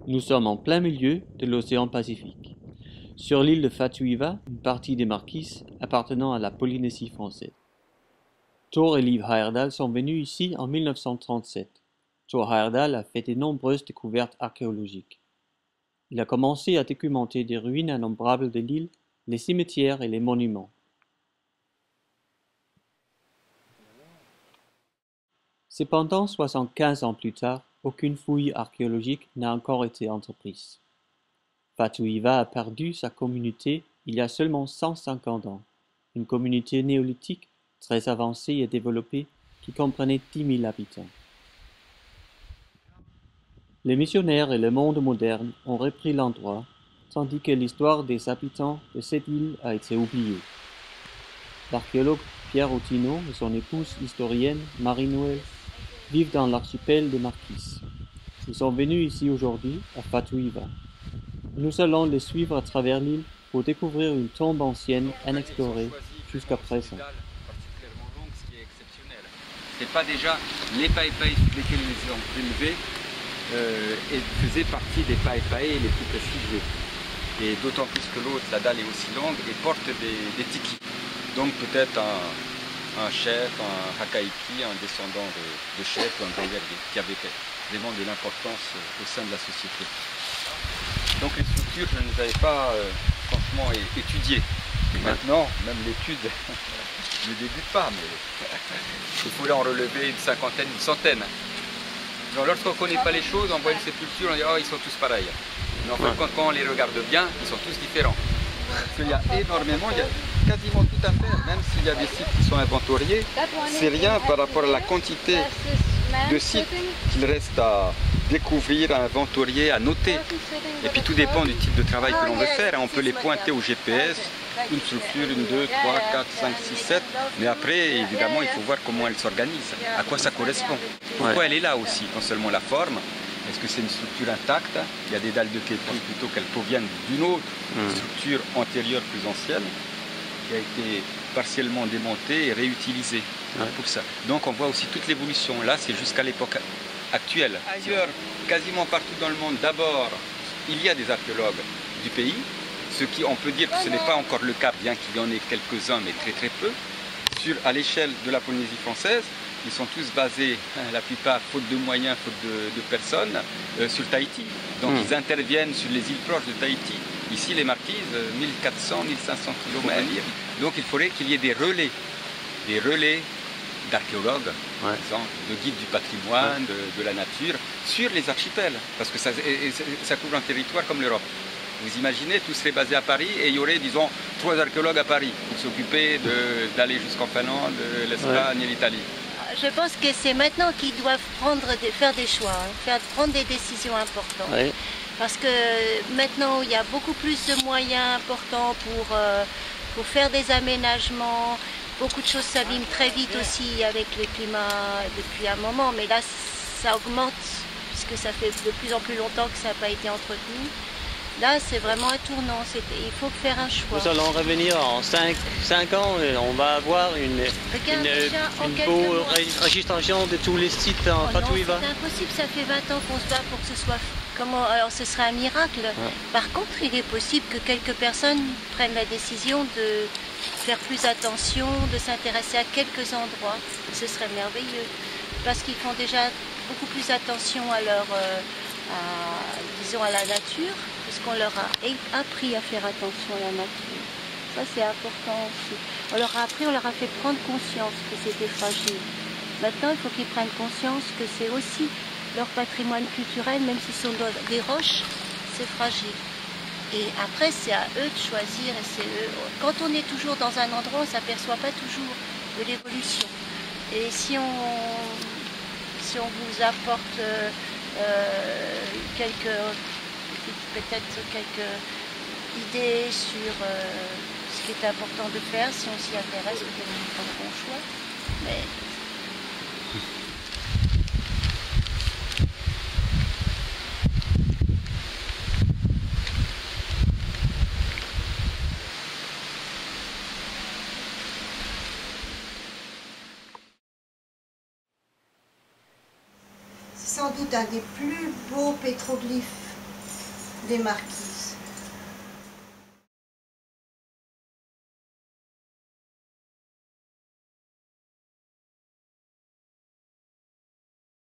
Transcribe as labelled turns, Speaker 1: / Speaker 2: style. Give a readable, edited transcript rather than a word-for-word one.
Speaker 1: Nous sommes en plein milieu de l'océan Pacifique. Sur l'île de Fatuhiva, une partie des Marquises appartenant à la Polynésie française. Thor et Liv Heyerdahl sont venus ici en 1937. Thor Heyerdahl a fait de nombreuses découvertes archéologiques. Il a commencé à documenter des ruines innombrables de l'île, les cimetières et les monuments. Cependant, 75 ans plus tard, aucune fouille archéologique n'a encore été entreprise. Fatuhiva a perdu sa communauté il y a seulement 150 ans, une communauté néolithique très avancée et développée qui comprenait 10 000 habitants. Les missionnaires et le monde moderne ont repris l'endroit, tandis que l'histoire des habitants de cette île a été oubliée. L'archéologue Pierre Ottino et son épouse historienne Marie-Noël vivent dans l'archipel des Marquises. Ils sont venus ici aujourd'hui, à Fatuhiva. Nous allons les suivre à travers l'île pour découvrir une tombe ancienne inexplorée jusqu'à présent.
Speaker 2: C'est pas déjà les païpaïs sur lesquels ils ont prélevés et faisaient partie des païpaïs les plus prestigieux. Et d'autant plus que l'autre, la dalle est aussi longue et porte des tikis. Donc peut-être un chef, un hakaiki, un descendant de chef ou un gaillard qui avait vraiment de l'importance au sein de la société. Donc les structures, je ne les avais pas franchement étudiées. Et maintenant, même l'étude ne débute pas, mais il faut en relever une cinquantaine, une centaine. Lorsqu'on ne connaît pas les choses, on voit une sépulture, on dit « oh, ils sont tous pareils ». Mais en fait, quand on les regarde bien, ils sont tous différents. Parce qu'il y a énormément, il y a quasiment tout à faire, même s'il y a des sites qui sont inventoriés, c'est rien par rapport à la quantité de sites qu'il reste à découvrir, à inventorier, à noter. Et puis tout dépend du type de travail que l'on veut faire. On peut les pointer au GPS, une structure, une, deux, 3, 4, 5, 6, 7. Mais après, évidemment, il faut voir comment elle s'organise, à quoi ça correspond. Pourquoi elle est là aussi, non seulement la forme. Est-ce que c'est une structure intacte? Il y a des dalles de képi plutôt qu'elles proviennent d'une autre structure antérieure plus ancienne qui a été partiellement démontée et réutilisée pour ça. Donc on voit aussi toute l'évolution. Là, c'est jusqu'à l'époque actuelle. Ailleurs, quasiment partout dans le monde, d'abord, il y a des archéologues du pays, ce qui, on peut dire que ce n'est pas encore le cas, bien qu'il y en ait quelques-uns, mais très très peu. À l'échelle de la Polynésie française, ils sont tous basés, la plupart, faute de moyens, faute de personnes, sur Tahiti. Donc ils interviennent sur les îles proches de Tahiti. Ici, les Marquises, 1400, 1500 km. Donc il faudrait qu'il y ait des relais d'archéologues, par exemple, de guides du patrimoine, de la nature, sur les archipels. Parce que ça couvre un territoire comme l'Europe. Vous imaginez, tout serait basé à Paris et il y aurait, disons, 3 archéologues à Paris pour s'occuper d'aller jusqu'en Finlande, l'Espagne et l'Italie.
Speaker 3: Je pense que c'est maintenant qu'ils doivent faire des choix, prendre des décisions importantes. Oui. Parce que maintenant, il y a beaucoup plus de moyens importants pour faire des aménagements. Beaucoup de choses s'abîment très vite aussi avec le climat depuis un moment. Mais là, ça augmente puisque ça fait de plus en plus longtemps que ça n'a pas été entretenu. Là, c'est vraiment un tournant. Il faut faire un choix.
Speaker 1: Nous allons revenir en 5 ans et on va avoir une beau registration de tous les sites en Fatuhiva.
Speaker 3: C'est impossible, ça fait 20 ans qu'on se bat pour que ce soit... Alors ce serait un miracle. Par contre, il est possible que quelques personnes prennent la décision de faire plus attention, de s'intéresser à quelques endroits. Ce serait merveilleux. Parce qu'ils font déjà beaucoup plus attention à disons à la nature, parce qu'on leur a appris à faire attention à la nature. Ça, c'est important aussi. On leur a fait prendre conscience que c'était fragile. Maintenant, il faut qu'ils prennent conscience que c'est aussi leur patrimoine culturel, même si ce sont des roches, c'est fragile. Et après, c'est à eux de choisir. Quand on est toujours dans un endroit, on ne s'aperçoit pas toujours de l'évolution. Et si on vous apporte peut-être quelques idées sur ce qui est important de faire, si on s'y intéresse, peut-être qu'on fait un bon choix. Mais...
Speaker 4: sans doute un des plus beaux pétroglyphes
Speaker 3: des marquis.